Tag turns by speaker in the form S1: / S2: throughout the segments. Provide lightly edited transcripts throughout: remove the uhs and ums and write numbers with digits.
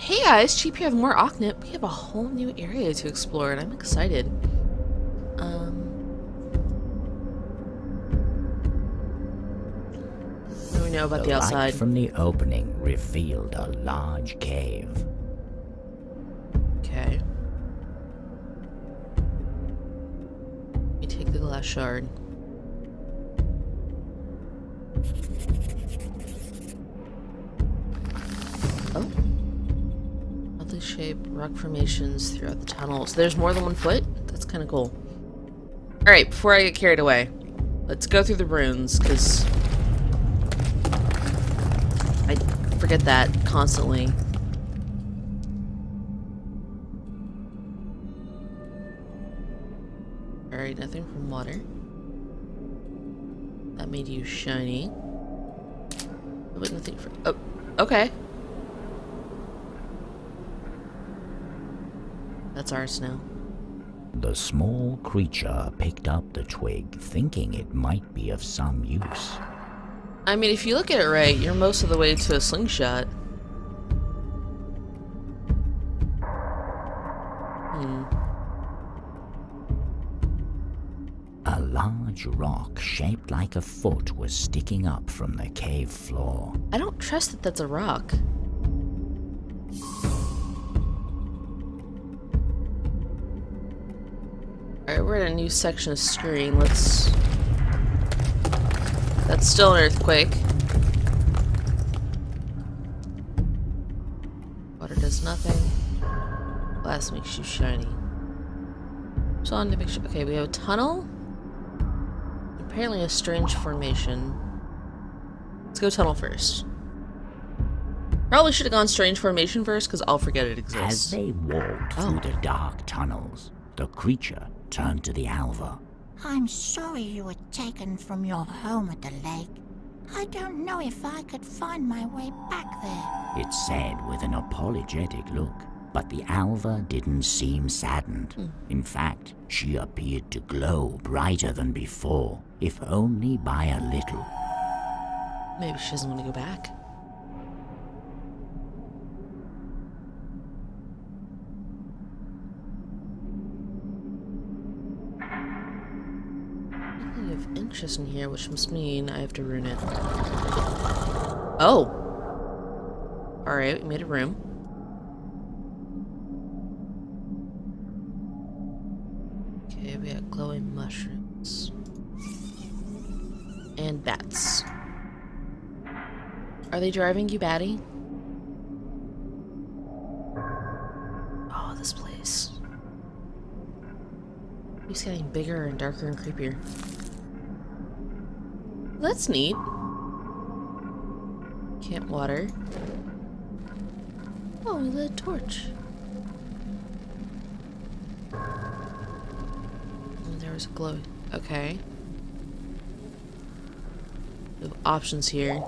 S1: Hey guys, Cheap here with more Oknytt. We have a whole new area to explore and I'm excited. What do we know about the
S2: light
S1: outside?
S2: from the opening revealed a large cave.
S1: Okay. Let me take the glass shard. Oh. Oddly shaped rock formations throughout the tunnel. So there's more than 1 foot? That's kind of cool. Alright, before I get carried away, let's go through the runes, because I forget that constantly. Alright, nothing from water. That made you shiny. But nothing for... Oh, okay. That's ours now.
S2: The small creature picked up the twig, thinking it might be of some use.
S1: I mean, if you look at it right, you're most of the way to a slingshot.
S2: A large rock shaped like a foot was sticking up from the cave floor.
S1: I don't trust that that's a rock. Alright, we're at a new section of screen. Let's... That's still an earthquake. Water does nothing. Glass makes you shiny. So on to make sure... Okay, we have a tunnel. Apparently a strange formation. Let's go tunnel first. Probably should have gone strange formation first, because I'll forget it exists.
S2: As they walked through the dark tunnels, the creature turned to the Alva.
S3: I'm sorry you were taken from your home at the lake. I don't know if I could find my way back there.
S2: It said with an apologetic look, but the Alva didn't seem saddened. In fact, she appeared to glow brighter than before, if only by a little.
S1: Maybe she doesn't want to go back. Nothing of interest in here, which must mean I have to ruin it. Oh! Alright, we made a room. Okay, we got glowing mushrooms. And bats. Are they driving you batty? Oh, this place. It's getting bigger and darker and creepier. That's neat. Can't water. Oh, we lit a torch. And there was a glow. Okay. We have options here.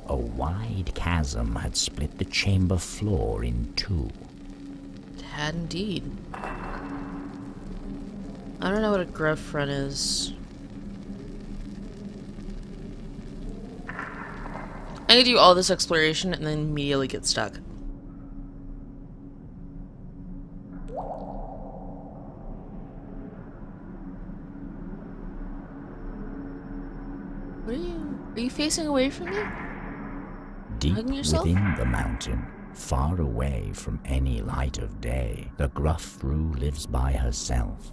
S2: A wide chasm had split the chamber floor in two.
S1: It had indeed. I don't know what a grub front is. I'm gonna do all this exploration and then immediately get stuck. What are you facing away from me?
S2: Deep
S1: Hugging yourself?
S2: within the mountain, far away from any light of day, the gruff Roo lives by herself.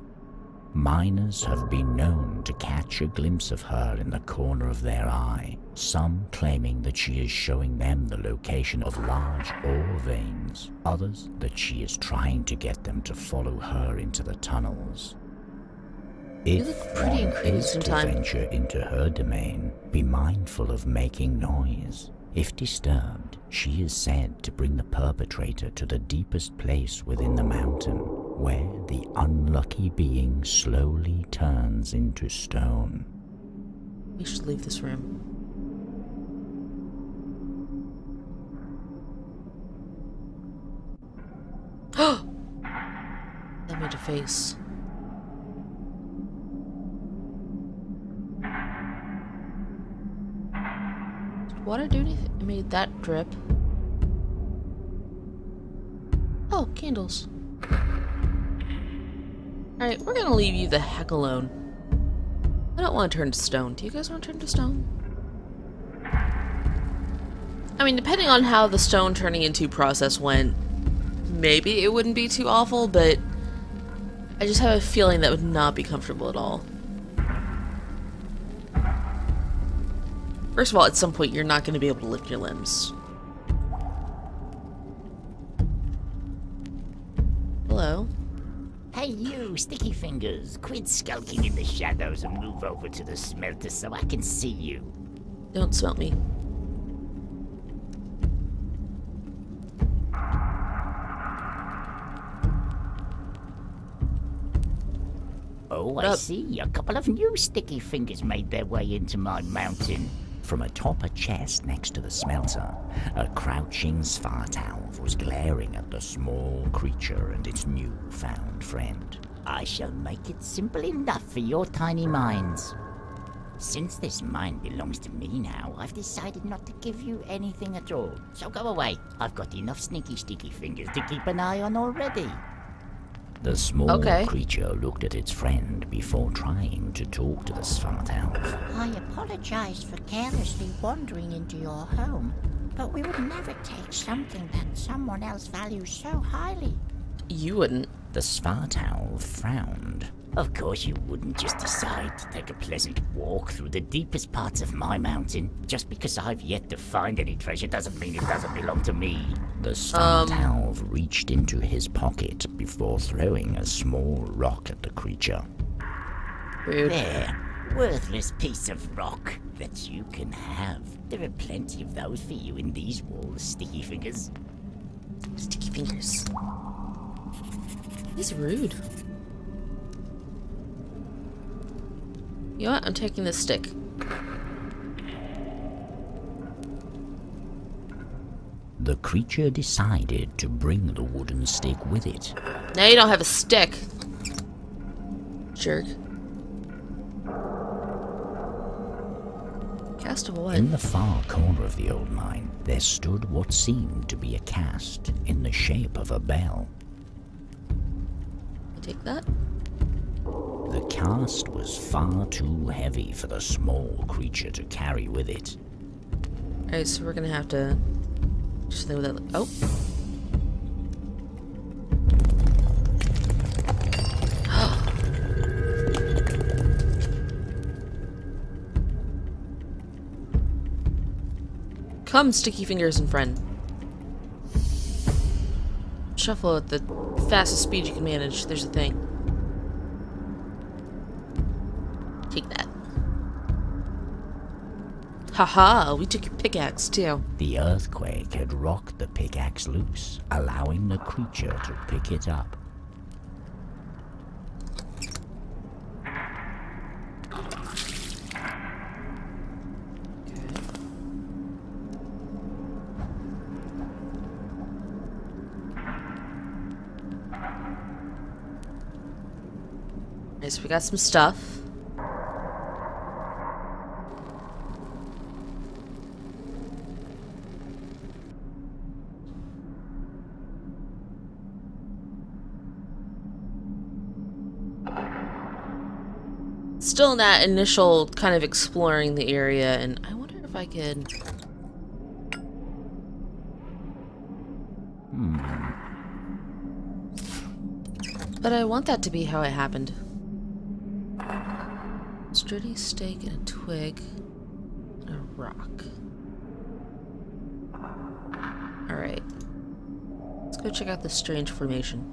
S2: Miners have been known to catch a glimpse of her in the corner of their eye, some claiming that she is showing them the location of large ore veins, others that she is trying to get them to follow her into the tunnels. If
S1: look pretty
S2: one
S1: creepy
S2: is to
S1: sometime.
S2: venture into her domain, be mindful of making noise. If disturbed, she is said to bring the perpetrator to the deepest place within the mountain, where the unlucky being slowly turns into stone.
S1: We should leave this room. That made a face. Did water do anything? It made that drip. Oh, candles. Alright, we're gonna leave you the heck alone. I don't want to turn to stone. Do you guys want to turn to stone? I mean, depending on how the stone turning into process went, maybe it wouldn't be too awful, but I just have a feeling that would not be comfortable at all. First of all, at some point, you're not going to be able to lift your limbs. Hello?
S2: Hey you, Sticky Fingers, quit skulking in the shadows and move over to the smelter so I can see you.
S1: Don't smelt me.
S2: Oh, I see. A couple of new Sticky Fingers made their way into my mountain. From atop a chest next to the smelter, a crouching Svartalv was glaring at the small creature and its new-found friend. I shall make it simple enough for your tiny minds. Since this mine belongs to me now, I've decided not to give you anything at all. So go away. I've got enough sneaky Sticky Fingers to keep an eye on already. The small creature looked at its friend before trying to talk to the Svartalv.
S3: I apologize for carelessly wandering into your home, but we would never take something that someone else values so highly.
S1: You wouldn't.
S2: The Svartalv frowned. Of course you wouldn't just decide to take a pleasant walk through the deepest parts of my mountain. Just because I've yet to find any treasure doesn't mean it doesn't belong to me. The Svartalv reached into his pocket before throwing a small rock at the creature.
S1: Rude.
S2: There, worthless piece of rock that you can have. There are plenty of those for you in these walls, Sticky Fingers.
S1: Sticky Fingers. He's rude. You know what? I'm taking this stick.
S2: The creature decided to bring the wooden stick with it.
S1: Now you don't have a stick. Jerk. Cast of what?
S2: In the far corner of the old mine, there stood what seemed to be a cast in the shape of a bell.
S1: I take that.
S2: The cast was far too heavy for the small creature to carry with it.
S1: Alright, so we're gonna have to just know that. Oh. Come, Sticky Fingers and friend. Shuffle at the fastest speed you can manage. There's a thing. Take that. Haha, we took your pickaxe too.
S2: The earthquake had rocked the pickaxe loose, allowing the creature to pick it up.
S1: Alright, so we got some stuff. Still in that initial kind of exploring the area, and I wonder if I could... But I want that to be how it happened. Sturdy stake and a twig and a rock. Alright. Let's go check out this strange formation.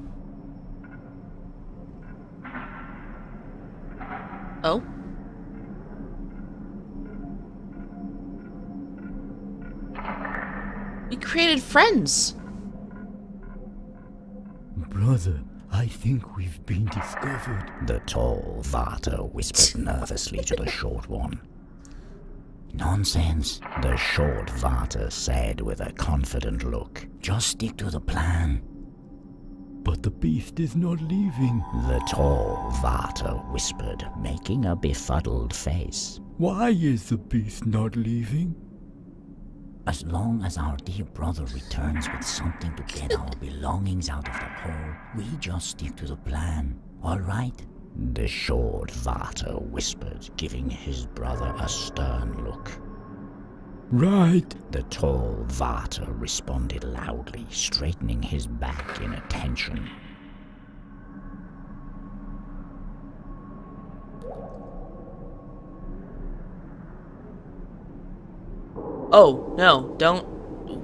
S1: Oh? We created friends!
S4: Brother, I think we've been discovered.
S2: The tall Vata whispered nervously to the short one. Nonsense, the short Vata said with a confident look. Just stick to the plan.
S4: But the beast is not leaving.
S2: The tall Vata whispered, making a befuddled face.
S4: Why is the beast not leaving?
S2: As long as our dear brother returns with something to get our belongings out of the hole, we just stick to the plan, all right? The short Vater whispered, giving his brother a stern look.
S4: Right.
S2: The tall Vater responded loudly, straightening his back in attention.
S1: Oh, no, don't.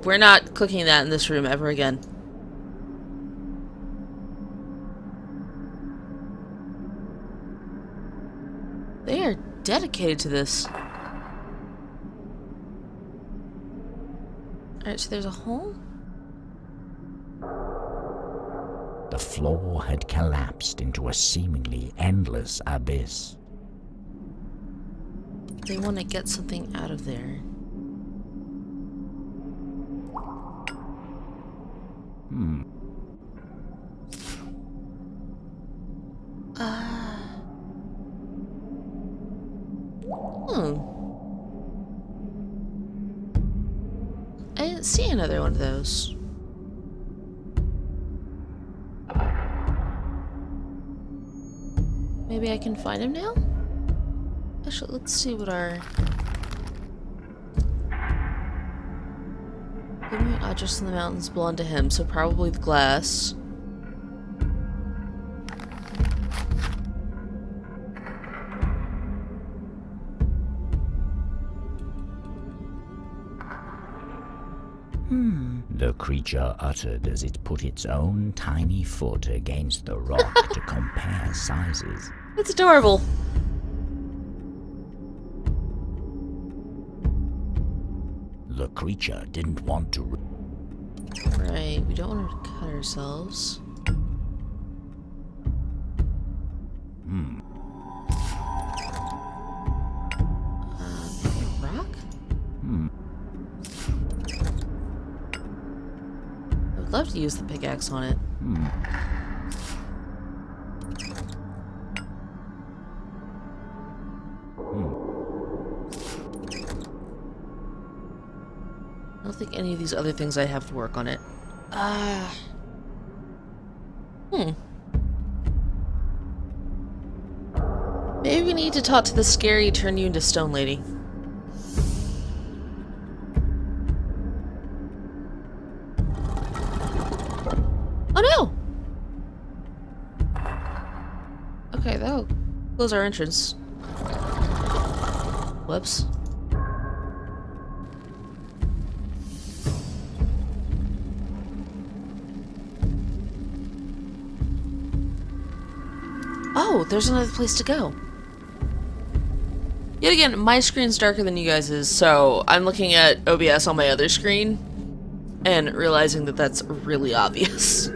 S1: We're not cooking that in this room ever again. They are dedicated to this. Alright, so there's a hole?
S2: The floor had collapsed into a seemingly endless abyss.
S1: They want to get something out of there. I didn't see another one of those. Maybe I can find him now? Actually, let's see what our... Living objects in the mountains belong to him, so probably the glass.
S2: The creature uttered as it put its own tiny foot against the rock to compare sizes.
S1: That's adorable.
S2: The creature didn't want to...
S1: Right, we don't want to cut ourselves. Maybe a rock? I would love to use the pickaxe on it. I don't think any of these other things I have to work on it. Maybe we need to talk to the scary turn you into stone lady. Oh no! Okay, that'll close our entrance. Whoops. Oh, there's another place to go. Yet again, my screen's darker than you guys's, so I'm looking at OBS on my other screen and realizing that that's really obvious.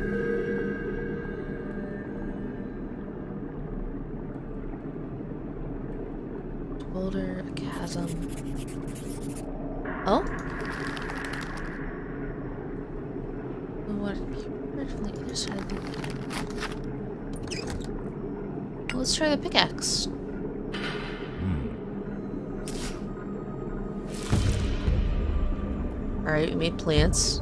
S1: Boulder, a chasm. Oh? What? Right from the other side of the... Let's try the pickaxe. Alright, we made plants.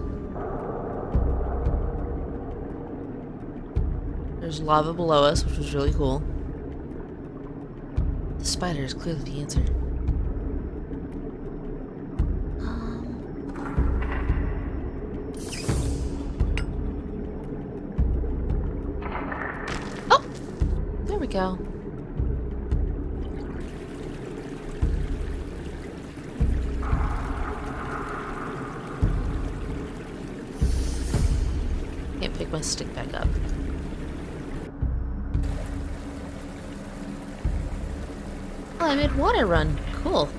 S1: There's lava below us, which was really cool. The spider is clearly the answer. Oh! There we go. Can't pick my stick back up. Oh, I made water run. Cool.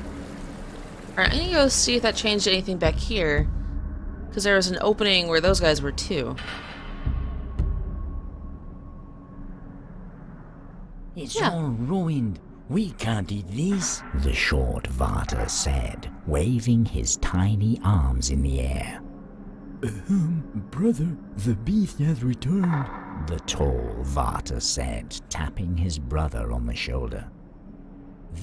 S1: Alright, I need to go see if that changed anything back here. Because there was an opening where those guys were too.
S2: It's all ruined. We can't eat these, the short Vater said, waving his tiny arms in the air.
S4: Brother, the beast has returned.
S2: The tall Vater said, tapping his brother on the shoulder.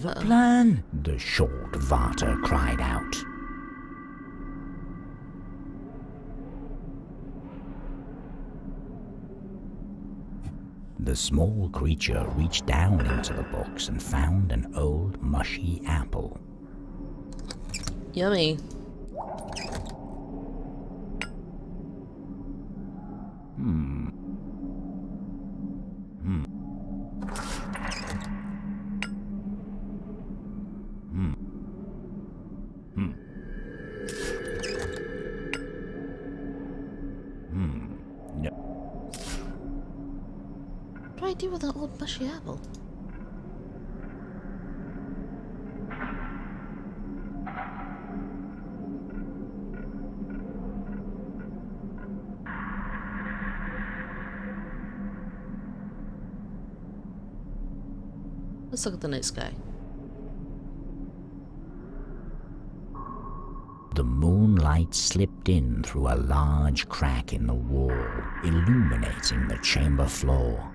S2: The plan, the short Vater cried out. The small creature reached down into the box and found an old mushy apple.
S1: Yummy.
S2: No.
S1: What do I do with an old mushy apple? Let's look at the night sky.
S2: The moonlight slipped in through a large crack in the wall, illuminating the chamber floor.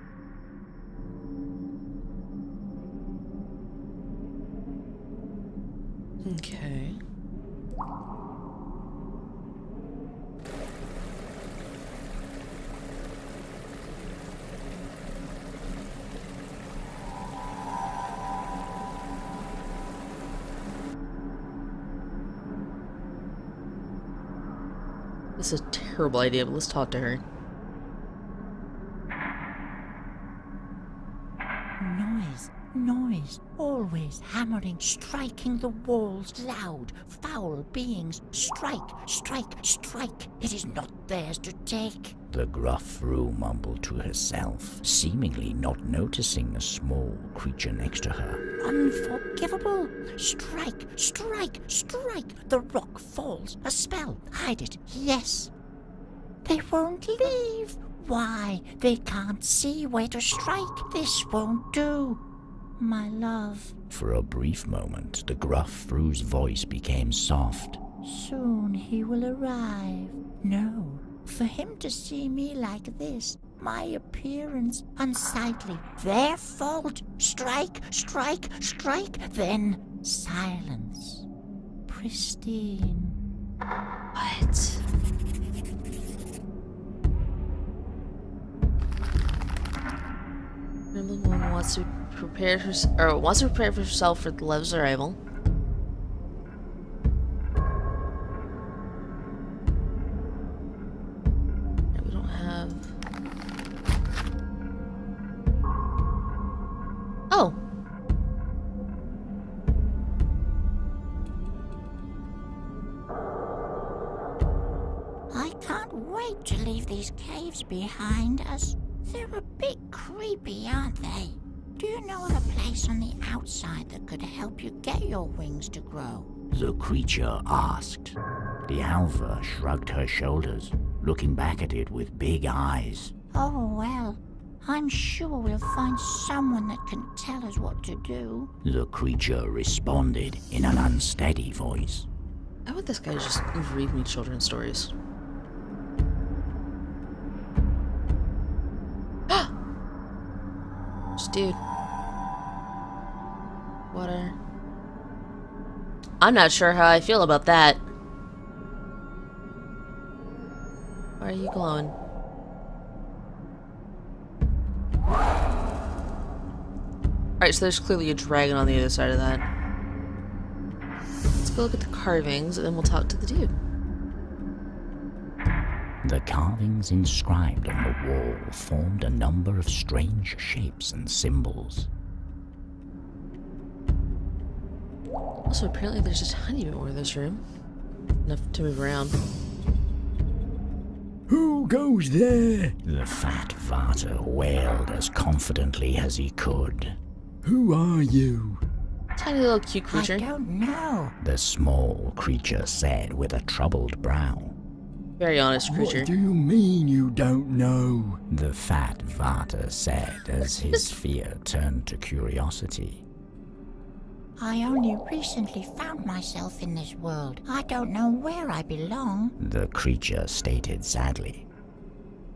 S1: Okay. This is a terrible idea, but let's talk to her.
S3: Noise, always hammering, striking the walls, loud, foul beings. Strike, it is not theirs to take.
S2: The gruff Roo mumbled to herself, seemingly not noticing the small creature next to her.
S3: Unforgivable. Strike, the rock falls. A spell, hide it, yes. They won't leave. Why? They can't see where to strike. This won't do. My love.
S2: For a brief moment, the gruff Roo's voice became soft.
S3: Soon he will arrive. No, for him to see me like this, my appearance unsightly, their fault. Strike, then silence. Pristine.
S1: What? Remember, the woman wants to prepare for herself for the love's arrival. Yeah, we don't have. Oh.
S3: I can't wait to leave these caves behind us. They're a bit creepy, aren't they? Do you know of a place on the outside that could help you get your wings to grow?
S2: The creature asked. The Alva shrugged her shoulders, looking back at it with big eyes.
S3: Oh, well, I'm sure we'll find someone that can tell us what to do.
S2: The creature responded in an unsteady voice.
S1: How would this guy just read me children's stories? Just dude. Water. I'm not sure how I feel about that. Why are you glowing? Alright, so there's clearly a dragon on the other side of that. Let's go look at the carvings and then we'll talk to the dude.
S2: The carvings inscribed on the wall formed a number of strange shapes and symbols.
S1: Also, apparently there's a tiny bit more in this room. Enough to move around.
S4: Who goes there?
S2: The fat Vata wailed as confidently as he could.
S4: Who are you?
S1: Tiny little cute creature.
S3: I don't know.
S2: The small creature said with a troubled brow.
S1: Very honest creature.
S4: What do you mean you don't know?
S2: The fat Vata said as his fear turned to curiosity.
S3: I only recently found myself in this world. I don't know where I belong.
S2: The creature stated sadly.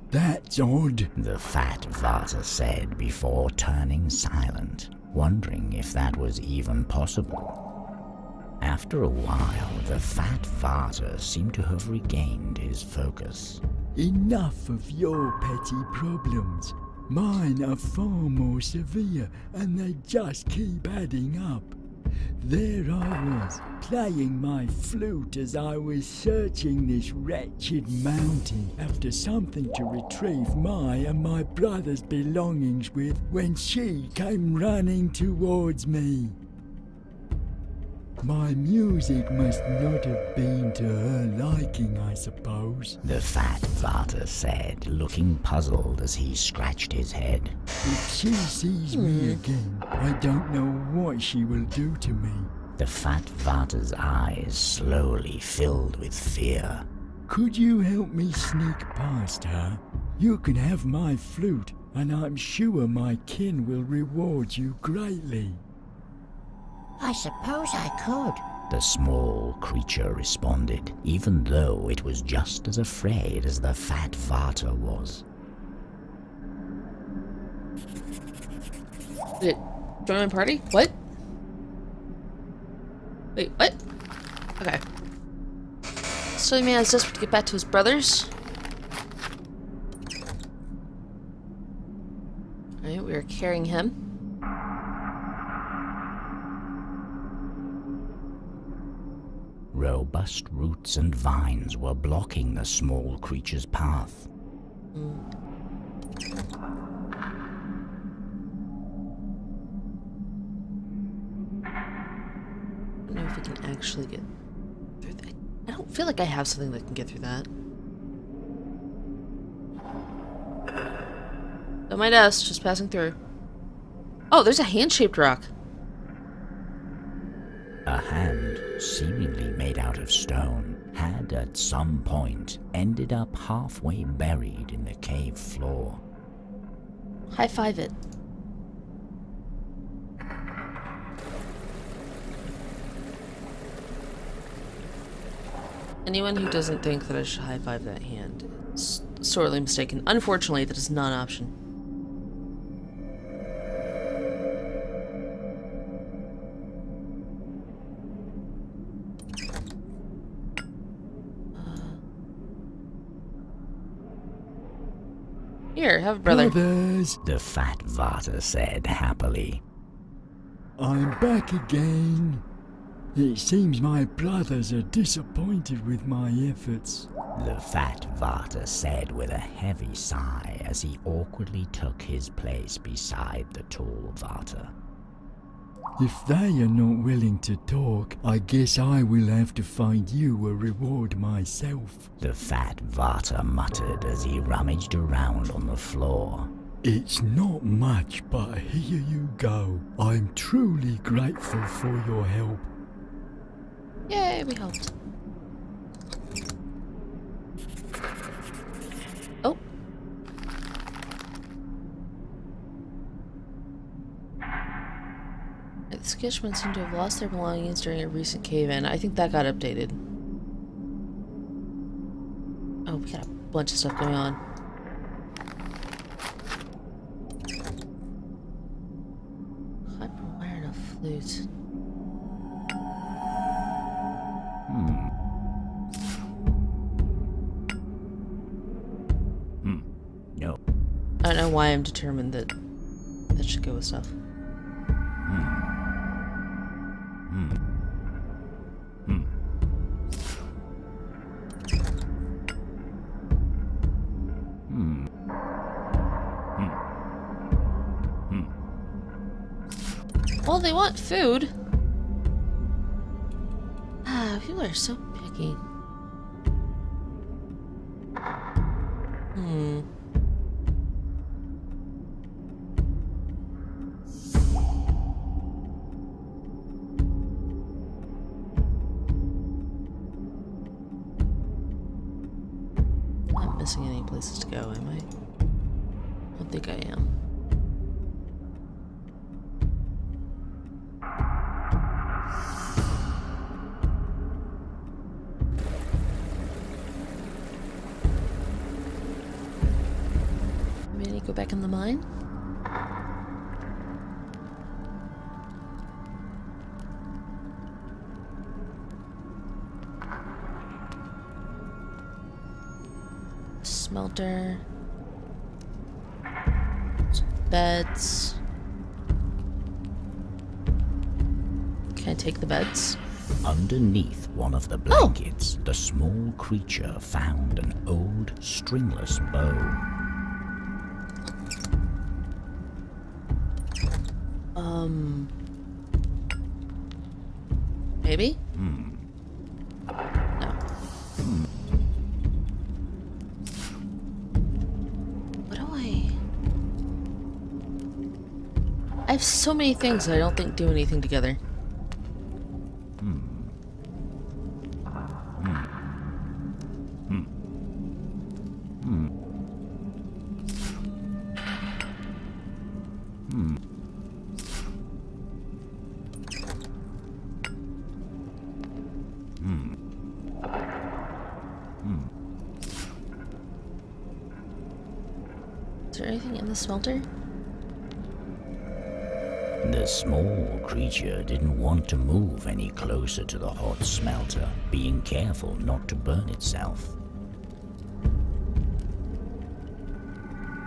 S4: That's odd.
S2: The fat Vata said before turning silent, wondering if that was even possible. After a while, the fat Vata seemed to have regained his focus.
S4: Enough of your petty problems. Mine are far more severe, and they just keep adding up. There I was, playing my flute as I was searching this wretched mountain after something to retrieve my and my brother's belongings with, when she came running towards me. My music must not have been to her liking, I suppose.
S2: The fat Vata said, looking puzzled as he scratched his head.
S4: If she sees me again, I don't know what she will do to me.
S2: The fat Vata's eyes slowly filled with fear.
S4: Could you help me sneak past her? You can have my flute, and I'm sure my kin will reward you greatly.
S3: I suppose I could.
S2: The small creature responded, even though it was just as afraid as the fat Vata was.
S1: Wait, join my party? What? Wait, what? Okay. So the man is desperate to get back to his brothers. Alright, we are carrying him.
S2: Robust roots and vines were blocking the small creature's path.
S1: I don't know if we can actually get through that. I don't feel like I have something that can get through that. At my desk, just passing through. Oh, there's a hand-shaped rock.
S2: A hand, seemingly made out of stone, had at some point ended up halfway buried in the cave floor.
S1: High-five it. Anyone who doesn't think that I should high-five that hand is sorely mistaken. Unfortunately, that is not an option. Here, have a brother.
S4: Brothers,
S2: The fat Vata said happily.
S4: I'm back again. It seems my brothers are disappointed with my efforts.
S2: The fat Vata said with a heavy sigh as he awkwardly took his place beside the tall Vata.
S4: If they are not willing to talk, I guess I will have to find you a reward myself.
S2: The fat Vata muttered as he rummaged around on the floor.
S4: It's not much, but here you go. I'm truly grateful for your help.
S1: Yay, we helped. Oh. The Skishman seem to have lost their belongings during a recent cave-in. I think that got updated. Oh, we got a bunch of stuff going on. Copper wire and a flute.
S2: No.
S1: I don't know why I'm determined that that should go with stuff. Well, they want food. Ah, people are so picky. Not missing any places to go, am I? I don't think I am. Maybe go back in the mine? Smelter. Beds. Can I take the beds?
S2: Underneath one of the blankets, the small creature found an old stringless bow.
S1: Maybe?
S2: Hmm.
S1: No. What do I have so many things that I don't think do anything together. Is there anything in the smelter?
S2: The small creature didn't want to move any closer to the hot smelter, being careful not to burn itself.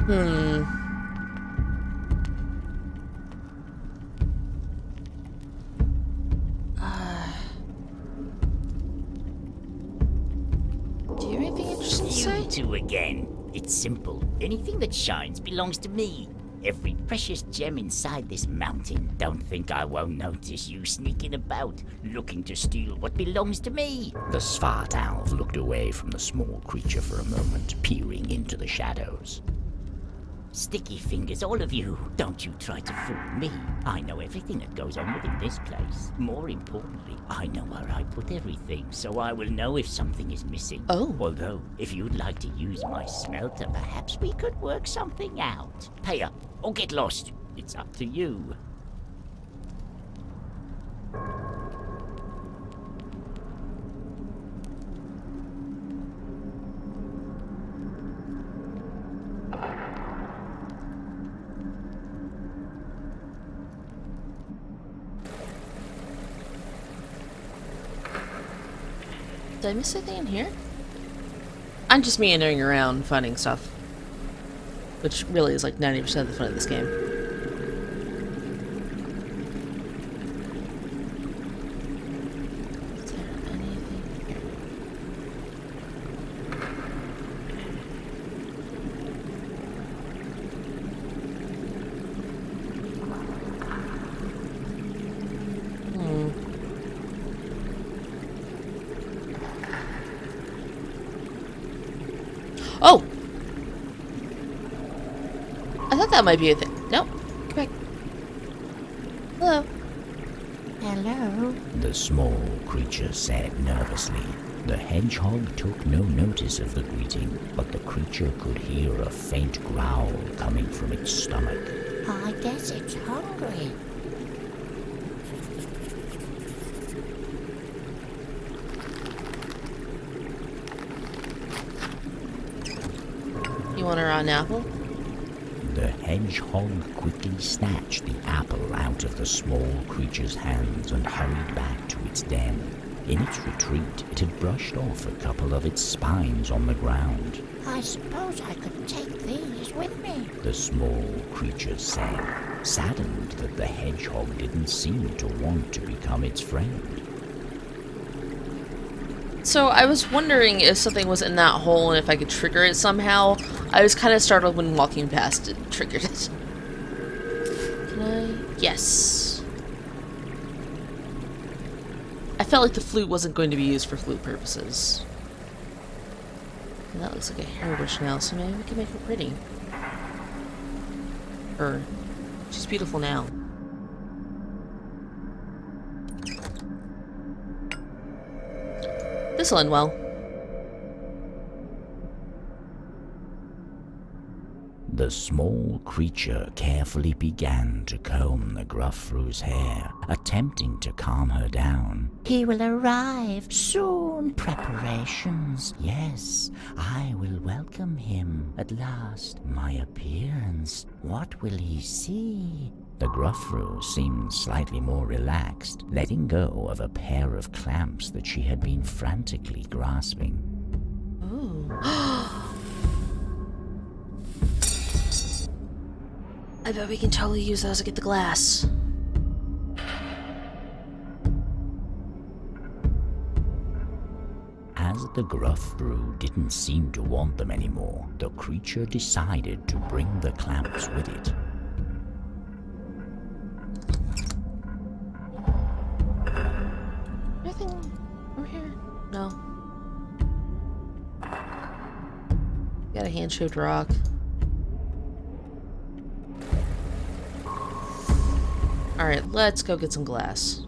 S1: Do you have anything interesting to say?
S3: You two again. It's simple. Anything that shines belongs to me. Every precious gem inside this mountain. Don't think I won't notice you sneaking about, looking to steal what belongs to me.
S2: The Svartalv looked away from the small creature for a moment, peering into the shadows.
S3: Sticky fingers, all of you. Don't you try to fool me. I know everything that goes on within this place. More importantly, I know where I put everything, so I will know if something is missing.
S1: Oh.
S3: Although, if you'd like to use my smelter, perhaps we could work something out. Pay up, or get lost. It's up to you.
S1: Did I miss anything in here? I'm just meandering around finding stuff. Which really is like 90% of the fun of this game. Is there anything here? Oh! I thought that might be a thing. Nope. Come back. Hello.
S3: Hello?
S2: The small creature said nervously. The hedgehog took no notice of the greeting, but the creature could hear a faint growl coming from its stomach.
S3: I guess it's hungry.
S1: You want a rotten apple?
S2: The hedgehog quickly snatched the apple out of the small creature's hands and hurried back to its den. In its retreat, it had brushed off a couple of its spines on the ground.
S3: I suppose I could take these with me.
S2: The small creature said, saddened that the hedgehog didn't seem to want to become its friend.
S1: So I was wondering if something was in that hole and if I could trigger it somehow. I was kind of startled when walking past it triggered it. Can I? Yes. I felt like the flute wasn't going to be used for flute purposes. And that looks like a hair brush now, so maybe we can make her pretty. She's beautiful now. This'll end well.
S2: The small creature carefully began to comb the Gruffrew's hair, attempting to calm her down.
S3: He will arrive soon. Preparations.
S2: Yes, I will welcome him at last. My appearance. What will he see? The Gruffrew seemed slightly more relaxed, letting go of a pair of clamps that she had been frantically grasping.
S1: Ooh. I bet we can totally use those to get the glass.
S2: As the gruff brew didn't seem to want them anymore, the creature decided to bring the clamps with it.
S1: Anything over here? No. Got a hand-shaped rock. Alright, let's go get some glass.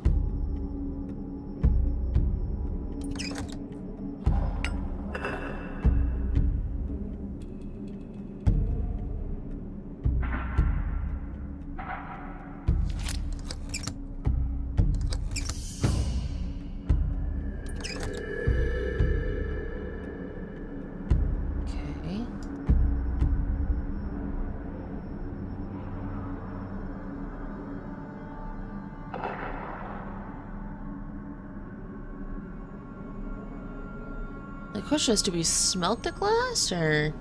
S1: Okay. The question is, do we smelt the glass, or...?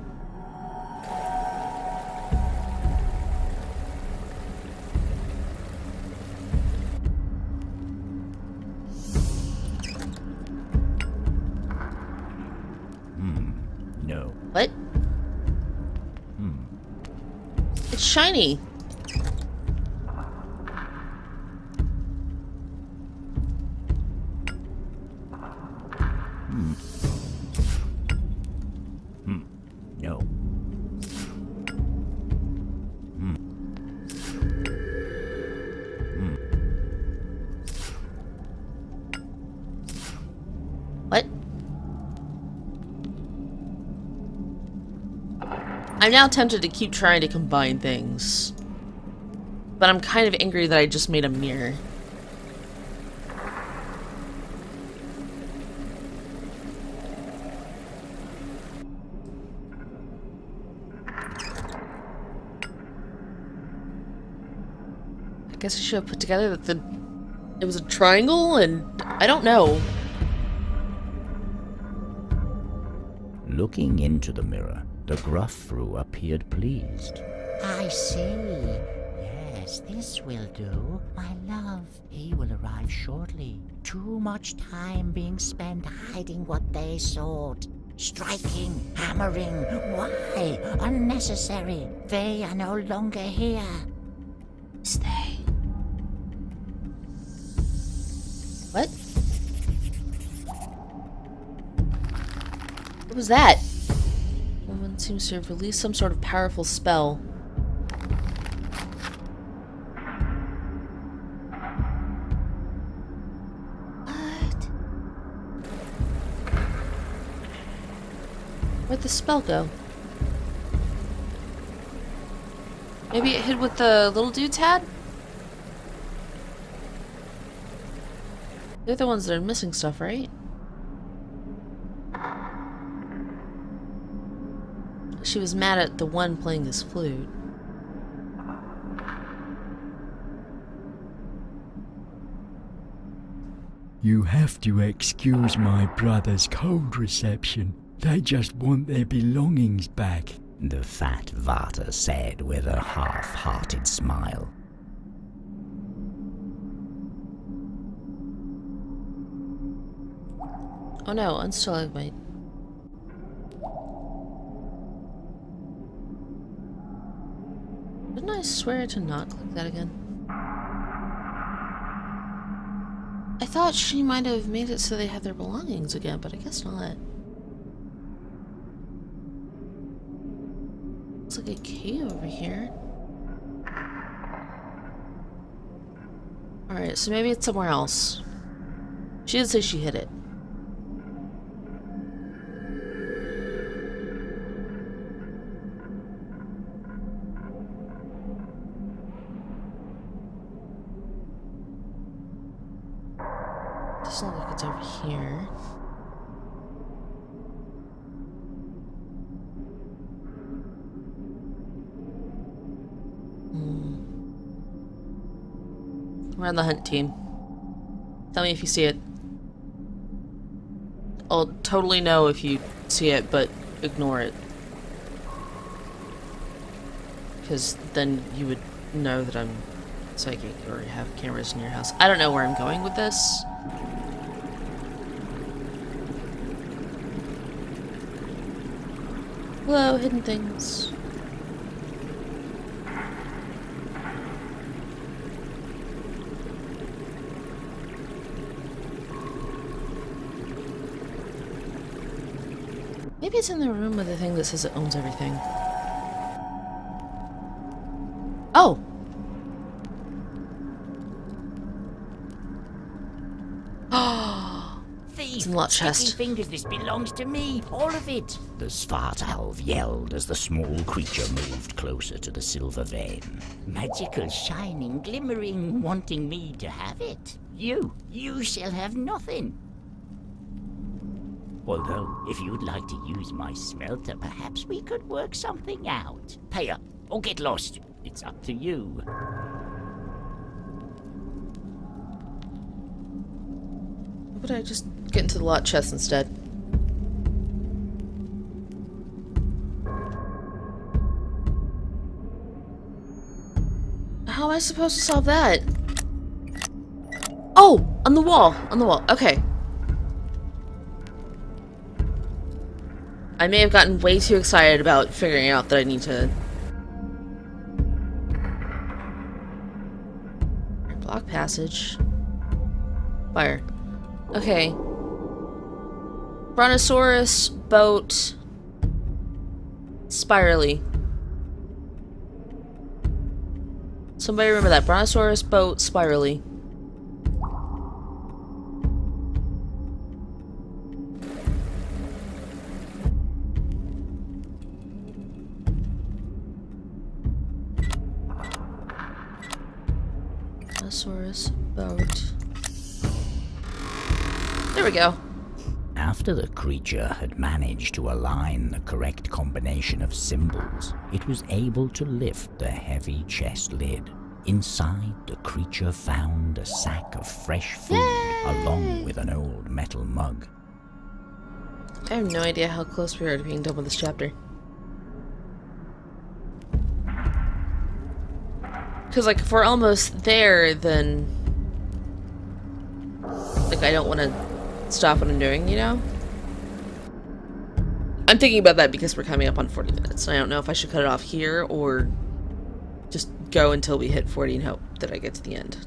S2: No.
S1: What? It's shiny.
S2: No.
S1: What? I'm now tempted to keep trying to combine things. But I'm kind of angry that I just made a mirror. I guess I should have put together that it was a triangle, and I don't know.
S2: Looking into the mirror, the gruff brew appeared pleased.
S3: I see. Yes, this will do. My love, he will arrive shortly. Too much time being spent hiding what they sought. Striking, hammering. Why? Unnecessary. They are no longer here.
S1: Stay. What? What was that? Woman seems to have released some sort of powerful spell. What? Where'd the spell go? Maybe it hid what the little dudes had? They're the ones that are missing stuff, right? She was mad at the one playing this flute.
S4: You have to excuse my brother's cold reception. They just want their belongings back.
S2: The fat Vata said with a half-hearted smile.
S1: Oh no, unstalagmite. Didn't I swear to not click that again? I thought she might have made it so they had their belongings again, but I guess not. Looks like a cave over here. Alright, so maybe it's somewhere else. She did say she hid it. Doesn't look like it's over here. We're on the hunt team. Tell me if you see it. I'll totally know if you see it, but ignore it. because then you would know that I'm psychic or have cameras in your house. I don't know where I'm going with this. Hello, hidden things. Maybe it's in the room with the thing that says it owns everything. Oh! It's in the lot chest.
S3: Fingers, this belongs to me, all of it.
S2: The Svartalv yelled as the small creature moved closer to the silver vein.
S3: Magical, shining, glimmering, wanting me to have it. You shall have nothing. Although, if you'd like to use my smelter, perhaps we could work something out. Pay up, or get lost. It's up to you.
S1: How about I just get into the lot chest instead? How am I supposed to solve that? Oh! On the wall! On the wall. Okay. I may have gotten way too excited about figuring out that I need to... Block passage. Fire. Okay. Brontosaurus, boat, spirally. Somebody remember that. Brontosaurus, boat, spirally. Brontosaurus, boat. There we go.
S2: After the creature had managed to align the correct combination of symbols, it was able to lift the heavy chest lid. Inside, the creature found a sack of fresh food, along with an old metal mug.
S1: I have no idea how close we are to being done with this chapter. Because, like, if we're almost there, then... like, I don't want to stop what I'm doing, you know? I'm thinking about that because we're coming up on 40 minutes. I don't know if I should cut it off here or just go until we hit 40 and hope that I get to the end.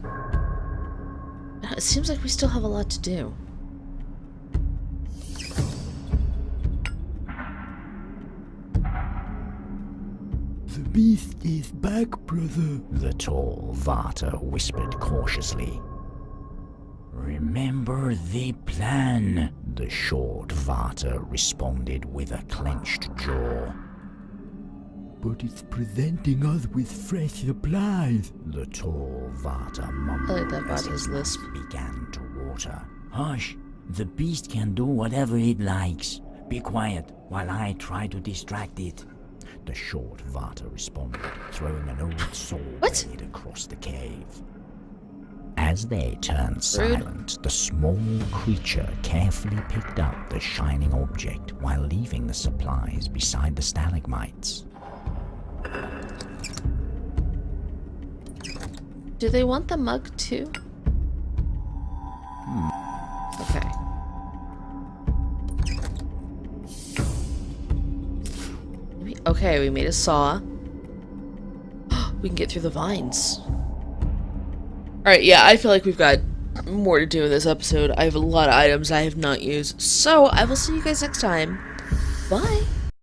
S1: It seems like we still have a lot to do.
S4: The beast is back, brother.
S2: The tall Vata whispered cautiously.
S3: Remember the plan.
S2: The short Vata responded with a clenched jaw.
S4: But it's presenting us with fresh supplies.
S2: The tall Vata mumbled
S1: I like that
S2: as
S1: Vata's
S2: his mouth
S1: lisp.
S2: began to water.
S3: Hush. The beast can do whatever it likes. Be quiet while I try to distract it.
S2: The short Vata responded, throwing an old sword blade across the cave. As they turned silent, the small creature carefully picked up the shining object while leaving the supplies beside the stalagmites.
S1: Do they want the mug too? Okay. Okay, we made a saw. We can get through the vines. Alright, yeah, I feel like we've got more to do in this episode. I have a lot of items I have not used. So, I will see you guys next time. Bye!